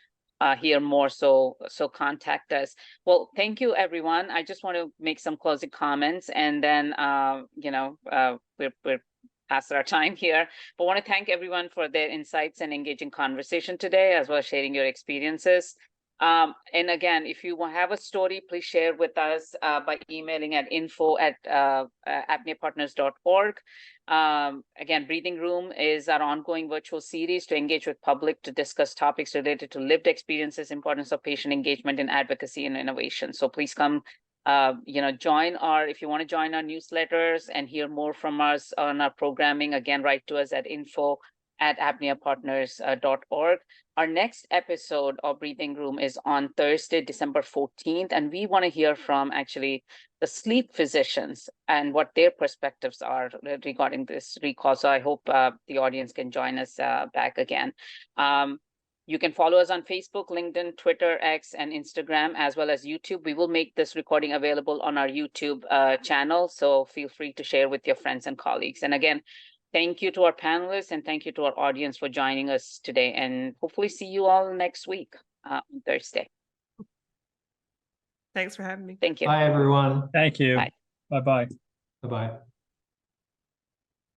Speaker 1: hear more. So contact us. Well, thank you, everyone. I just want to make some closing comments, and then we're past our time here, but want to thank everyone for their insights and engaging conversation today, as well as sharing your experiences. And again, if you have a story, please share with us by emailing at info@apneapartners.org. Again, Breathing Room is our ongoing virtual series to engage with public to discuss topics related to lived experiences, importance of patient engagement in advocacy and innovation. So please come join if you want to join our newsletters and hear more from us on our programming, again, write to us at info@apneapartners.org. Our next episode of Breathing Room is on Thursday, December 14th, and we want to hear from actually the sleep physicians and what their perspectives are regarding this recall. So I hope the audience can join us back again. You can follow us on Facebook, LinkedIn, Twitter, X, and Instagram, as well as YouTube. We will make this recording available on our YouTube channel, so feel free to share with your friends and colleagues. And again, thank you to our panelists, and thank you to our audience for joining us today, and hopefully see you all next week on Thursday.
Speaker 4: Thanks for having me.
Speaker 1: Thank you.
Speaker 2: Bye, everyone.
Speaker 3: Thank you.
Speaker 1: Bye.
Speaker 3: Bye-bye.
Speaker 2: Bye-bye.